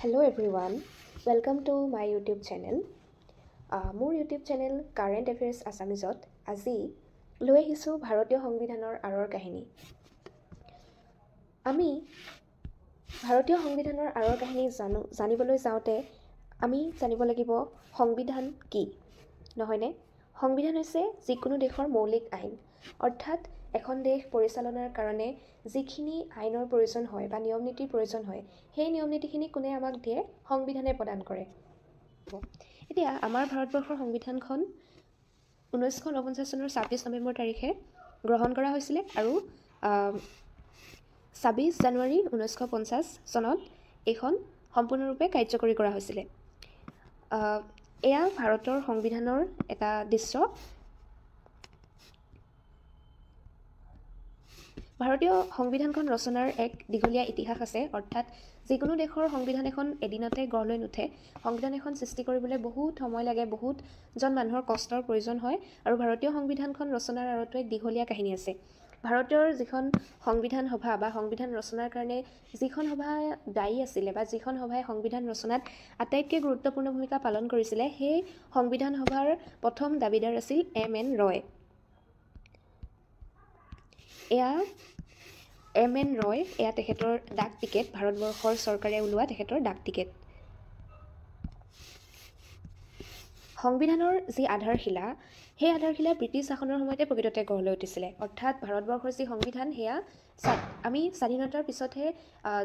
Hello everyone, welcome to my YouTube channel. মোৰ YouTube channel current affairs আছামিজত আজি লৈ আহিছোঁ ভাৰতীয় সংবিধানৰ আঁৰৰ কাহিনী। আমি ভাৰতীয় সংবিধানৰ আঁৰৰ কাহিনী জানিবলৈ যাওঁতে আমি জানিব লাগিব সংবিধান কি, নহয়নে? সংবিধান হৈছে যিকোনো দেশৰ মৌলিক আইন, অৰ্থাৎ এখন দেশ পৰিচালনাৰ কাৰণে যিখিনি আইনৰ প্ৰয়োজন হয় বা নিয়ম নীতিৰ প্ৰয়োজন হয় সেই নিয়ম নীতিখিনি কোনে আমাক দিয়ে? সংবিধানে প্ৰদান কৰে। এতিয়া আমাৰ ভাৰতবৰ্ষৰ সংবিধানখন 1949 চনৰ 26 নৱেম্বৰ তাৰিখে গ্ৰহণ কৰা হৈছিলে আৰু 26 জানুৱাৰী 1950 চনত এইখন সম্পূৰ্ণৰূপে কাৰ্যকৰী কৰা হৈছিলে। এয়া ভাৰতৰ সংবিধানৰ এটা দৃশ্য। ভাৰতীয় সংবিধানখন ৰচনাৰ এক দীঘলীয়া ইতিহাস আছে, অৰ্থাৎ যিকোনো দেশৰ সংবিধান এখন এদিনতে গঢ় লৈ নুঠে। সংবিধান এখন সৃষ্টি কৰিবলৈ বহুত সময় লাগে, বহুতজন মানুহৰ কষ্টৰ প্ৰয়োজন হয় আৰু ভাৰতীয় সংবিধানখন ৰচনাৰ আঁৰতো এক দীঘলীয়া কাহিনী আছে। ভাৰতৰ যিখন সংবিধান সভা বা সংবিধান ৰচনাৰ কাৰণে যিখন সভা দায়ী আছিলে বা যিখন সভাই সংবিধান ৰচনাত আটাইতকৈ গুৰুত্বপূৰ্ণ ভূমিকা পালন কৰিছিলে, সেই সংবিধান সভাৰ প্ৰথম দাবীদাৰ আছিল M.N. ৰয়। M.N. ৰয় এয়া তেখেতৰ ডাক টিকেট, ভাৰতবৰ্ষৰ চৰকাৰে ওলোৱা তেখেতৰ ডাক টিকেট। সংবিধানৰ যি আধাৰশিলা, সেই আধাৰশিলা ব্ৰিটিছ শাসনৰ সময়তে প্ৰকৃততে গঢ় লৈ উঠিছিলে। অৰ্থাৎ ভাৰতবৰ্ষৰ যি সংবিধান সেয়া আমি স্বাধীনতাৰ পিছতহে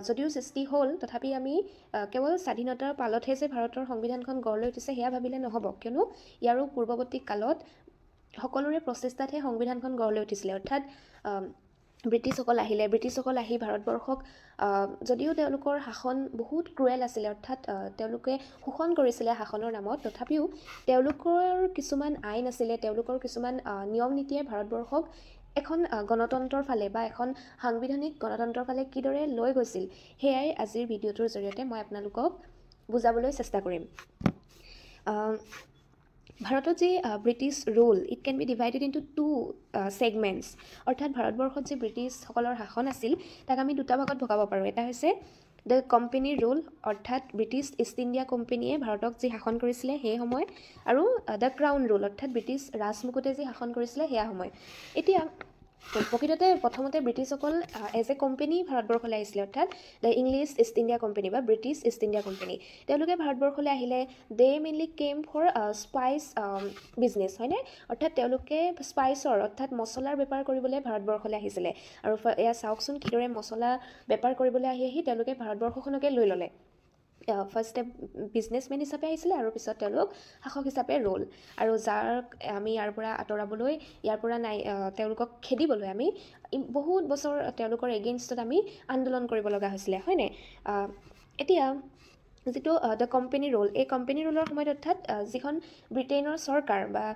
যদিও সৃষ্টি হ'ল, তথাপি আমি কেৱল স্বাধীনতাৰ পালতহে যে ভাৰতৰ সংবিধানখন গঢ় লৈ উঠিছে সেয়া ভাবিলে নহ'ব, কিয়নো ইয়াৰো পূৰ্ৱৱৰ্তী কালত সকলোৰে প্ৰচেষ্টাতহে সংবিধানখন গঢ় লৈ উঠিছিলে। অৰ্থাৎ ব্ৰিটিছসকল আহি ভাৰতবৰ্ষক যদিও তেওঁলোকৰ শাসন বহুত ক্ৰুৱেল আছিলে, অৰ্থাৎ তেওঁলোকে শোষণ কৰিছিলে শাসনৰ নামত, তথাপিও তেওঁলোকৰ কিছুমান আইন আছিলে, তেওঁলোকৰ কিছুমান নিয়ম নীতিয়ে ভাৰতবৰ্ষক এখন গণতন্ত্ৰৰ ফালে বা এখন সাংবিধানিক গণতন্ত্ৰৰ ফালে কিদৰে লৈ গৈছিল সেয়াই আজিৰ ভিডিঅ'টোৰ জৰিয়তে মই আপোনালোকক বুজাবলৈ চেষ্টা কৰিম। ভাৰতত যি British rule, it can be divided into two segments. অৰ্থাৎ ভাৰতবৰ্ষত যি ব্ৰিটিছসকলৰ শাসন আছিল তাক আমি দুটা ভাগত ভগাব পাৰোঁ। এটা হৈছে দ্য কোম্পেনী ৰুল, অৰ্থাৎ ব্ৰিটিছ ইষ্ট ইণ্ডিয়া কোম্পেনীয়ে ভাৰতক যি শাসন কৰিছিলে সেই সময়, আৰু দ্য ক্ৰাউন ৰুল, অৰ্থাৎ ব্ৰিটিছ ৰাজমুকুটে যি শাসন কৰিছিলে সেয়া সময়। এতিয়া প্ৰকৃততে প্ৰথমতে ব্ৰিটিছসকল এজ এ কোম্পেনী ভাৰতবৰ্ষলৈ আহিছিলে, অৰ্থাৎ the English East India Company বা ব্ৰিটিছ ইষ্ট ইণ্ডিয়া কোম্পেনী। তেওঁলোকে ভাৰতবৰ্ষলৈ আহিলে, they mainly came for spice business, হয়নে? অৰ্থাৎ তেওঁলোকে স্পাইচৰ অৰ্থাৎ মছলাৰ বেপাৰ কৰিবলৈ ভাৰতবৰ্ষলৈ আহিছিলে। আৰু এয়া চাওকচোন কিদৰে মছলা বেপাৰ কৰিবলৈ আহি তেওঁলোকে ভাৰতবৰ্ষখনকে লৈ ল'লে। ফাৰ্ষ্টে বিজনেছমেন হিচাপে আহিছিলে আৰু পিছত তেওঁলোক শাসক হিচাপে ৰ'ল। আৰু যাক আমি ইয়াৰ পৰা আঁতৰাবলৈ, ইয়াৰ পৰা তেওঁলোকক খেদিবলৈ আমি বহুত বছৰ তেওঁলোকৰ এগেইনষ্টত আমি আন্দোলন কৰিব লগা হৈছিলে, হয়নে? এতিয়া যিটো দ্য কোম্পেনী ৰুল, এই কোম্পেনী ৰুলৰ সময়ত অৰ্থাৎ যিখন ব্ৰিটেইনৰ চৰকাৰ বা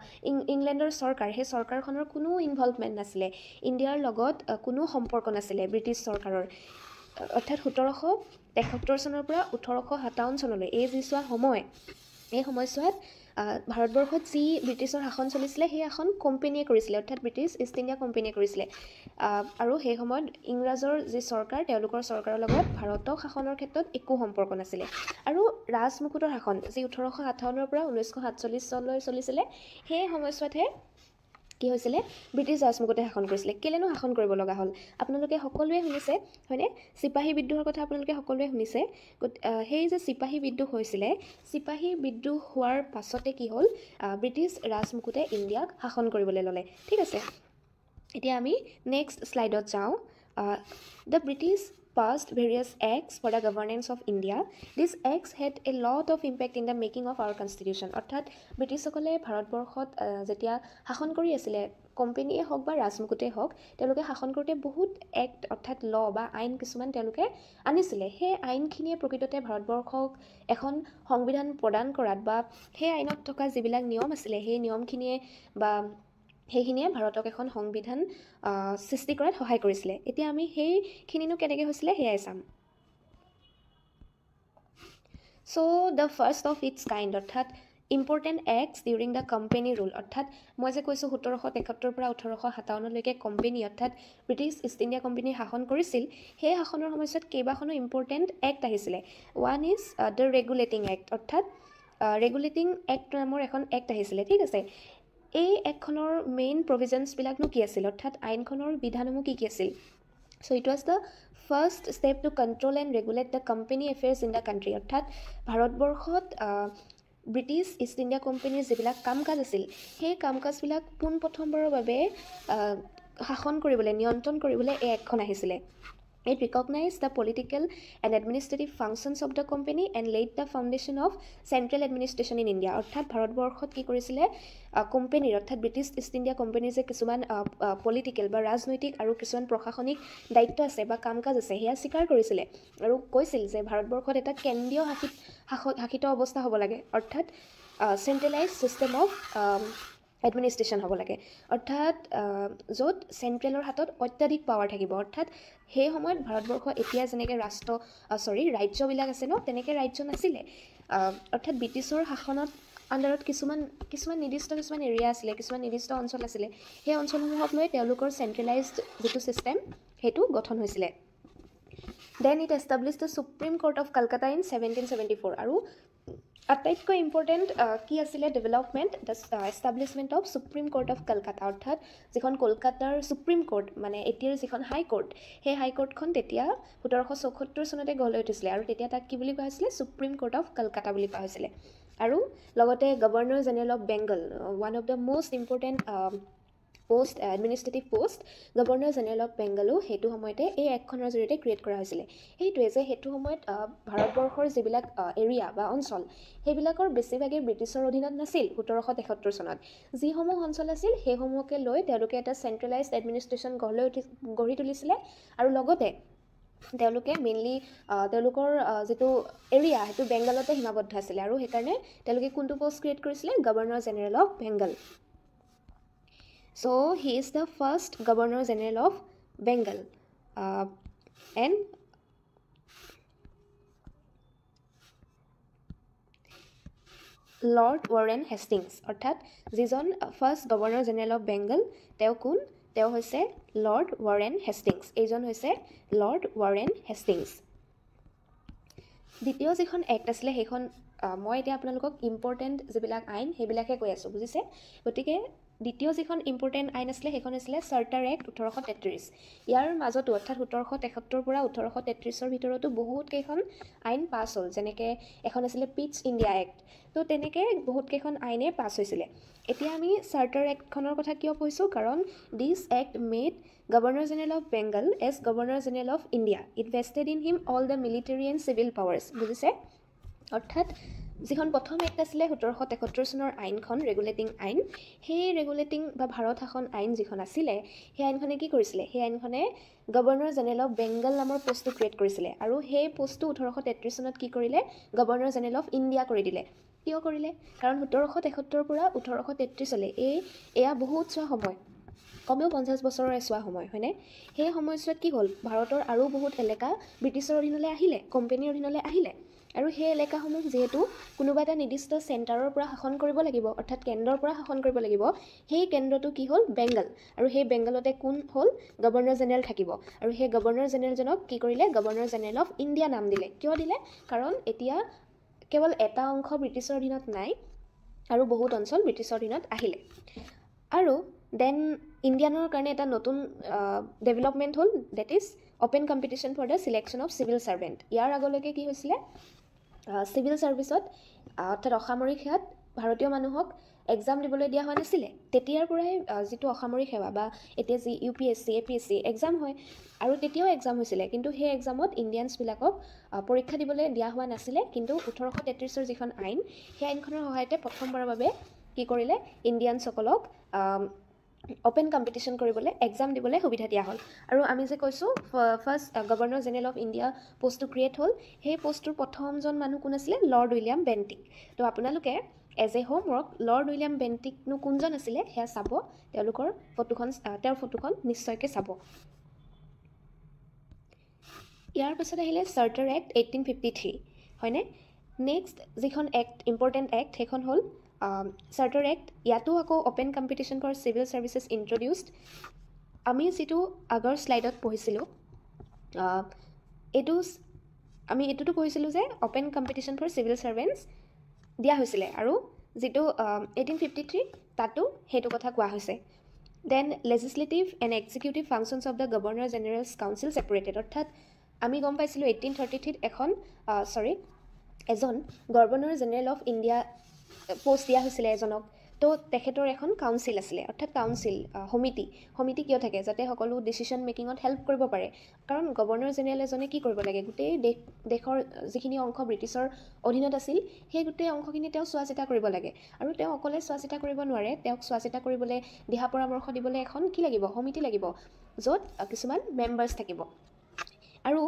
ইংলেণ্ডৰ চৰকাৰ, সেই চৰকাৰখনৰ কোনো ইনভলভমেণ্ট নাছিলে, ইণ্ডিয়াৰ লগত কোনো সম্পৰ্ক নাছিলে ব্ৰিটিছ চৰকাৰৰ। অৰ্থাৎ 1773 চনৰ পৰা 1857 চনলৈ এই যিছোৱা সময়, এই সময়ছোৱাত ভাৰতবৰ্ষত যি ব্ৰিটিছৰ শাসন চলিছিলে সেই শাসন কোম্পেনীয়ে কৰিছিলে, অৰ্থাৎ ব্ৰিটিছ ইষ্ট ইণ্ডিয়া কোম্পেনীয়ে কৰিছিলে। আৰু সেই সময়ত ইংৰাজৰ যি চৰকাৰ, তেওঁলোকৰ চৰকাৰৰ লগত ভাৰতক শাসনৰ ক্ষেত্ৰত একো সম্পৰ্ক নাছিলে। আৰু ৰাজমুকুটৰ শাসন যি 1858 পৰা 1947 চনলৈ চলিছিলে, সেই সময়ছোৱাতহে কি হৈছিলে? ব্ৰিটিছ ৰাজমুকুটে শাসন কৰিছিলে। কেলেনো শাসন কৰিব লগা হ'ল? আপোনালোকে সকলোৱে শুনিছে, হয়নে? চিপাহী বিদ্ৰোহৰ কথা আপোনালোকে সকলোৱে শুনিছে। সেই যে চিপাহী বিদ্ৰোহ হৈছিলে, চিপাহী বিদ্ৰোহ হোৱাৰ পাছতে কি হ'ল? ব্ৰিটিছ ৰাজমুকুটে ইণ্ডিয়াক শাসন কৰিবলৈ ল'লে। ঠিক আছে, এতিয়া আমি নেক্সট শ্লাইডত যাওঁ। The British passed various acts for the governance of India. These acts had a lot of impact in the making of our constitution. অৰ্থাৎ ব্ৰিটিছসকলে ভাৰতবৰ্ষত যেতিয়া শাসন কৰি আছিলে, কোম্পেনীয়ে হওক বা ৰাজমুকুটেই হওক, তেওঁলোকে শাসন কৰোঁতে বহুত এক্ট অৰ্থাৎ ল বা আইন কিছুমান তেওঁলোকে আনিছিলে। সেই আইনখিনিয়ে প্ৰকৃততে ভাৰতবৰ্ষক এখন সংবিধান প্ৰদান কৰাত বা সেই আইনত থকা যিবিলাক নিয়ম আছিলে সেই নিয়মখিনিয়ে বা সেইখিনিয়ে ভাৰতক এখন সংবিধান সৃষ্টি কৰাত সহায় কৰিছিলে। এতিয়া আমি সেইখিনিনো কেনেকৈ হৈছিলে সেয়াই চাম। So' the first of its kind, অৰ্থাৎ important acts during the company rule, অৰ্থাৎ মই যে কৈছোঁ 1773 পৰা 1857লৈকে কোম্পেনী অৰ্থাৎ ব্ৰিটিছ ইষ্ট ইণ্ডিয়া কোম্পেনী শাসন কৰিছিল। সেই শাসনৰ সময়ছোৱাত কেইবাখনো ইম্পৰ্টেণ্ট এক্ট আহিছিলে। One is the Regulating Act, অৰ্থাৎ ৰেগুলেটিং এক্ট নামৰ এখন এক্ট আহিছিলে, ঠিক আছে। এই এক্টখনৰ মেইন প্ৰভিজনছবিলাকনো কি আছিল, অৰ্থাৎ আইনখনৰ বিধানসমূহ কি কি আছিল। So' it was the first step to control and regulate the company affairs in the country, অৰ্থাৎ ভাৰতবৰ্ষত ব্ৰিটিছ ইষ্ট ইণ্ডিয়া কোম্পেনীৰ যিবিলাক কাম কাজ আছিল সেই কাম কাজবিলাক পোনপ্ৰথমবাৰৰ বাবে শাসন কৰিবলৈ, নিয়ন্ত্ৰণ কৰিবলৈ এই এক্টখন আহিছিলে। It recognized the political and administrative functions of the company and laid the foundation of central administration in India, অৰ্থাৎ ভাৰতবৰ্ষত কি কৰিছিলে, কোম্পেনীৰ অৰ্থাৎ ব্ৰিটিছ ইষ্ট ইণ্ডিয়া কোম্পেনীৰ যে কিছুমান পলিটিকেল বা ৰাজনৈতিক আৰু কিছুমান প্ৰশাসনিক দায়িত্ব আছে বা কাম কাজ আছে সেয়া স্বীকাৰ কৰিছিলে আৰু কৈছিল যে ভাৰতবৰ্ষত এটা কেন্দ্ৰীয় শাসিত অৱস্থা হ'ব লাগে, অৰ্থাৎ চেণ্ট্ৰেলাইজ ছিষ্টেম অফ এডমিনিষ্ট্ৰেশ্যন হ'ব লাগে, অৰ্থাৎ য'ত চেণ্ট্ৰেলৰ হাতত অত্যাধিক পাৱাৰ থাকিব। অৰ্থাৎ সেই সময়ত ভাৰতবৰ্ষ এতিয়া যেনেকৈ ৰাজ্যবিলাক আছে ন, তেনেকৈ ৰাজ্য নাছিলে। অৰ্থাৎ ব্ৰিটিছৰ শাসনত আণ্ডাৰত কিছুমান নিৰ্দিষ্ট এৰিয়া আছিলে, কিছুমান নিৰ্দিষ্ট অঞ্চল আছিলে। সেই অঞ্চলসমূহক লৈ তেওঁলোকৰ চেণ্ট্ৰেলাইজড যিটো ছিষ্টেম সেইটো গঠন হৈছিলে। Then it establish the supreme court of Kolkata in 1774, আৰু আটাইতকৈ ইম্পৰ্টেণ্ট কি আছিলে development, the establishment of supreme court of Kolkata, অৰ্থাৎ যিখন কলকাতাৰ সুপ্ৰিম কোৰ্ট মানে এতিয়াৰ যিখন হাইকোৰ্ট, সেই হাইকোৰ্টখন তেতিয়া 1774 চনতে গঢ় লৈ উঠিছিলে আৰু তেতিয়া তাক কি বুলি কোৱা হৈছিলে, সুপ্ৰিম কোৰ্ট অফ কলকাতা বুলি কোৱা হৈছিলে। আৰু লগতে Governor General of Bengal, one of the most important administrative post, Governor General of বেংগলো সেইটো সময়তে এই এক্টখনৰ জৰিয়তে ক্ৰিয়েট কৰা হৈছিলে। সেইটোৱে যে সেইটো সময়ত ভাৰতবৰ্ষৰ যিবিলাক এৰিয়া বা অঞ্চল সেইবিলাকৰ বেছিভাগেই ব্ৰিটিছৰ অধীনত নাছিল 1773 চনত। যিসমূহ অঞ্চল আছিল সেইসমূহকে লৈ তেওঁলোকে এটা চেণ্ট্ৰেলাইজড এডমিনিষ্ট্ৰেশ্যন গঢ়ি তুলিছিলে আৰু লগতে তেওঁলোকে মেইনলি তেওঁলোকৰ যিটো এৰিয়া সেইটো বেংগলতে সীমাবদ্ধ আছিলে আৰু সেইকাৰণে তেওঁলোকে কোনটো পোষ্ট ক্ৰিয়েট কৰিছিলে, governor General of Bengal. So he is the first Governor General of Bengal and Lord Warren Hastings, অৰ্থাৎ যিজন first governor General of Bengal তেওঁ কোন, তেওঁ হৈছে লৰ্ড ৱাৰেন হেষ্টিংছ। এইজন হৈছে লৰ্ড ৱাৰেন হেষ্টিংছ। দ্বিতীয় যিখন এক্ট আছিলে সেইখন মই এতিয়া আপোনালোকক ইম্পৰ্টেণ্ট যিবিলাক আইন সেইবিলাকহে কৈ আছোঁ, বুজিছে। গতিকে দ্বিতীয় যিখন ইম্পৰ্টেণ্ট আইন আছিলে সেইখন আছিলে চাৰ্টাৰ এক্ট 1833। ইয়াৰ মাজতো অৰ্থাৎ 1773 পৰা 1833 ভিতৰতো বহুতকেইখন আইন পাছ হ'ল, যেনেকৈ এখন আছিলে পিটছ ইণ্ডিয়া এক্ট। তো তেনেকৈ বহুতকেইখন আইনে পাছ হৈছিলে। এতিয়া আমি চাৰ্টাৰ এক্টখনৰ কথা কিয় কৈছোঁ, কাৰণ this act made Governor General of Bengal as Governor General of India. It vested in him all the military and civil powers, বুজিছে। অৰ্থাৎ যিখন প্ৰথম এক্ট আছিলে 1773 চনৰ আইনখন, ৰেগুলেটিং আইন, সেই ৰেগুলেটিং বা ভাৰত শাসন আইন যিখন আছিলে সেই আইনখনে কি কৰিছিলে, সেই আইনখনে গভৰ্ণৰ জেনেৰেল অফ বেংগল নামৰ পোষ্টটো ক্ৰিয়েট কৰিছিলে আৰু সেই পোষ্টটো 1833 চনত কি কৰিলে, গভৰ্ণৰ জেনেৰেল অফ ইণ্ডিয়া কৰি দিলে। কিয় কৰিলে, কাৰণ 1773 পৰা 1833 এয়া বহুত চোৱা সময়, কমেও 50 বছৰৰে চোৱা সময়, হয়নে। সেই সময়ছোৱাত কি হ'ল, ভাৰতৰ আৰু বহুত এলেকা ব্ৰিটিছৰ অধীনলৈ আহিলে, কোম্পেনীৰ অধীনলৈ আহিলে আৰু সেই এলেকাসমূহ যিহেতু কোনোবা এটা নিৰ্দিষ্ট চেণ্টাৰৰ পৰা শাসন কৰিব লাগিব, অৰ্থাৎ কেন্দ্ৰৰ পৰা শাসন কৰিব লাগিব, সেই কেন্দ্ৰটো কি হ'ল, বেংগল। আৰু সেই বেংগলতে কোন হ'ল, গভৰ্ণৰ জেনেৰেল থাকিব আৰু সেই গভৰ্ণৰ জেনেৰেলজনক কি কৰিলে, গভৰ্ণৰ জেনেৰেল অফ ইণ্ডিয়া নাম দিলে। কিয় দিলে, কাৰণ এতিয়া কেৱল এটা অংশ ব্ৰিটিছৰ অধীনত নাই আৰু বহুত অঞ্চল ব্ৰিটিছৰ অধীনত আহিলে। আৰু দেন ইণ্ডিয়ানৰ কাৰণে এটা নতুন ডেভেলপমেণ্ট হ'ল, that is open competition for the selection of civil servant. ইয়াৰ আগলৈকে কি হৈছিলে, চিভিল ছাৰ্ভিচত অৰ্থাৎ অসামৰিক সেৱাত ভাৰতীয় মানুহক এক্সাম দিবলৈ দিয়া হোৱা নাছিলে। তেতিয়াৰ পৰাই যিটো অসামৰিক সেৱা বা এতিয়া যি UPSC APSC এক্সাম হয় আৰু তেতিয়াও এক্সাম হৈছিলে, কিন্তু সেই এক্সামত ইণ্ডিয়ানছবিলাকক পৰীক্ষা দিবলৈ দিয়া হোৱা নাছিলে। কিন্তু 1833 যিখন আইন, সেই আইনখনৰ সহায়তে প্ৰথমবাৰৰ বাবে কি কৰিলে, ইণ্ডিয়ানছসকলক অ'পেন কম্পিটিশ্যন কৰিবলৈ এক্সাম দিবলৈ সুবিধা দিয়া হ'ল। আৰু আমি যে কৈছোঁ first governor General of India পোষ্টটো ক্ৰিয়েট হ'ল, সেই পোষ্টটোৰ প্ৰথমজন মানুহ কোন আছিলে, লৰ্ড উইলিয়াম বেণ্টিক। তো আপোনালোকে as a homework Lord William বেণ্টিকনো কোনজন আছিলে সেয়া চাব, তেওঁৰ ফটোখন নিশ্চয়কৈ চাব। ইয়াৰ পাছত আহিলে চাৰ্টাৰ এক্ট 1853, হয়নে। নেক্সট যিখন এক্ট ইম্পৰ্টেণ্ট এক্ট সেইখন হ'ল চাৰ্টাৰ এক্ট। ইয়াতো আকৌ open competition for civil services introduced. আমি যিটো আগৰ শ্লাইডত পঢ়িছিলোঁ এইটোতো পঢ়িছিলোঁ যে open competition for civil servants দিয়া হৈছিলে, আৰু যিটো 1853 তাতো সেইটো কথা কোৱা হৈছে। Then legislative and executive functions of the Governor General's council separated. অৰ্থাৎ আমি গম পাইছিলোঁ 1833 এজন Governor General of India post দিয়া হৈছিলে এজনক। তো তেখেতৰ এখন কাউন্সিল আছিলে, অৰ্থাৎ সমিতি কিয় থাকে? যাতে সকলো ডিচিশ্যন মেকিঙত হেল্প কৰিব পাৰে। কাৰণ গভৰ্ণৰ জেনেৰেল এজনে কি কৰিব লাগে? গোটেই দেশৰ যিখিনি অংশ ব্ৰিটিছৰ অধীনত আছিল সেই গোটেই অংশখিনি তেওঁ চোৱা চিতা কৰিব লাগে, আৰু তেওঁ অকলে চোৱা চিতা কৰিব নোৱাৰে। তেওঁক চোৱা চিতা কৰিবলৈ, দিহা পৰামৰ্শ দিবলৈ এখন কি লাগিব? সমিতি লাগিব, য'ত কিছুমান মেম্বাৰ্ছ থাকিব। আৰু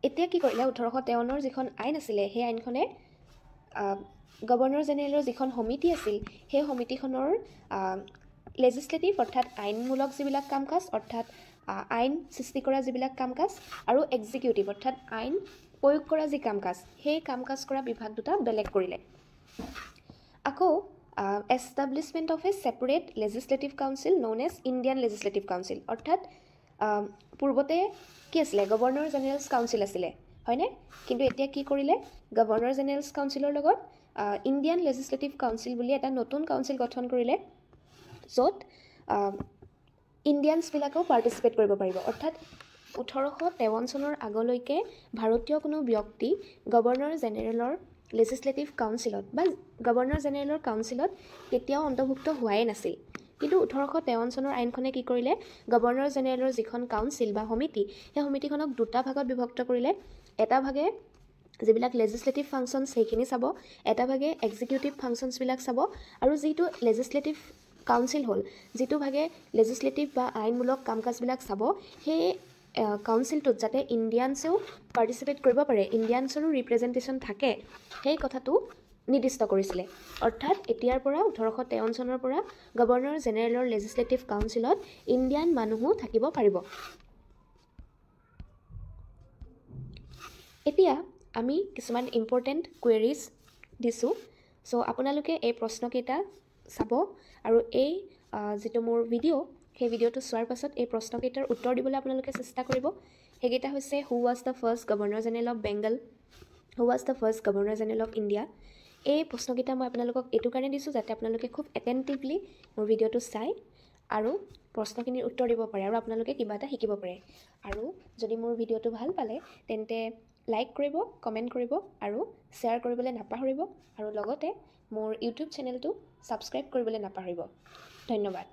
এতিয়া কি কৰিলে? 1853 যিখন আইন আছিলে সেই আইনখনে গভৰ্ণৰ জেনেৰেলৰ যিখন সমিতি আছিল সেই সমিতিখনৰ লেজিছলেটিভ অৰ্থাৎ আইনমূলক যিবিলাক কাম কাজ, অৰ্থাৎ আইন সৃষ্টি কৰা যিবিলাক কাম কাজ, আৰু এক্সিকিউটিভ অৰ্থাৎ আইন প্ৰয়োগ কৰা যি কাম কাজ, সেই কাম কাজ কৰা বিভাগ দুটা বেলেগ কৰিলে। আকৌ establishment of a separate legislative council known as Indian legislative council. অৰ্থাৎ পূৰ্বতে কি আছিলে? গভৰ্ণৰ জেনেৰেলছ কাউন্সিল আছিলে, হয়নে? কিন্তু এতিয়া কি কৰিলে? গভৰ্ণৰ জেনেৰেলছ কাউন্সিলৰ লগত ইণ্ডিয়ান লেজিছলেটিভ কাউন্সিল বুলি এটা নতুন কাউন্সিল গঠন কৰিলে, য'ত ইণ্ডিয়ানছবিলাকেও পাৰ্টিচিপেট কৰিব পাৰিব। অৰ্থাৎ 1853 চনৰ আগলৈকে ভাৰতীয় কোনো ব্যক্তি গভৰ্ণৰ জেনেৰেলৰ লেজিছলেটিভ কাউন্সিলত বা গভৰ্ণৰ জেনেৰেলৰ কাউন্সিলত কেতিয়াও অন্তৰ্ভুক্ত হোৱাই নাছিল। কিন্তু 1853 চনৰ আইনখনে কি কৰিলে? গভৰ্ণৰ জেনেৰেলৰ যিখন কাউন্সিল বা সমিতি, সেই সমিতিখনক দুটা ভাগত বিভক্ত কৰিলে। এটা ভাগে যিবিলাক লেজিছলেটিভ ফাংচনছ সেইখিনি চাব, এটা ভাগে এক্সিকিউটিভ ফাংচনছবিলাক চাব, আৰু যিটো লেজিছলেটিভ কাউন্সিল হ'ল, যিটো ভাগে লেজিছলেটিভ বা আইনমূলক কাম কাজবিলাক চাব, সেই কাউন্সিলটোত যাতে ইণ্ডিয়ানছেও পাৰ্টিচিপেট কৰিব পাৰে, ইণ্ডিয়ানছৰো ৰিপ্ৰেজেণ্টেশ্যন থাকে, সেই কথাটো নিৰ্দিষ্ট কৰিছিলে। অৰ্থাৎ এতিয়াৰ পৰা 1853 চনৰ পৰা গভৰ্ণৰ জেনেৰেলৰ লেজিছলেটিভ কাউন্সিলত ইণ্ডিয়ান মানুহো থাকিব পাৰিব। এতিয়া আমি কিছুমান ইম্পৰ্টেণ্ট কুৱেৰিজ দিছোঁ। চ' আপোনালোকে এই প্ৰশ্নকেইটা চাব, আৰু এই যিটো মোৰ ভিডিঅ' সেই ভিডিঅ'টো চোৱাৰ পাছত এই প্ৰশ্নকেইটাৰ উত্তৰ দিবলৈ আপোনালোকে চেষ্টা কৰিব। সেইকেইটা হৈছে: who was the first governor General of Bengal? Who was the first governor General of India? এই প্ৰশ্নকেইটা মই আপোনালোকক এইটো কাৰণে দিছোঁ যাতে আপোনালোকে খুব এটেণ্টিভলি মোৰ ভিডিঅ'টো চাই আৰু প্ৰশ্নখিনিৰ উত্তৰ দিব পাৰে, আৰু আপোনালোকে কিবা এটা শিকিব পাৰে। আৰু যদি মোৰ ভিডিঅ'টো ভাল পালে তেন্তে লাইক কৰিব, কমেণ্ট কৰিব, আৰু শ্বেয়াৰ কৰিবলৈ নাপাহৰিব, আৰু লগতে মোৰ ইউটিউব চেনেলটো ছাবস্ক্ৰাইব কৰিবলৈ নাপাহৰিব। ধন্যবাদ।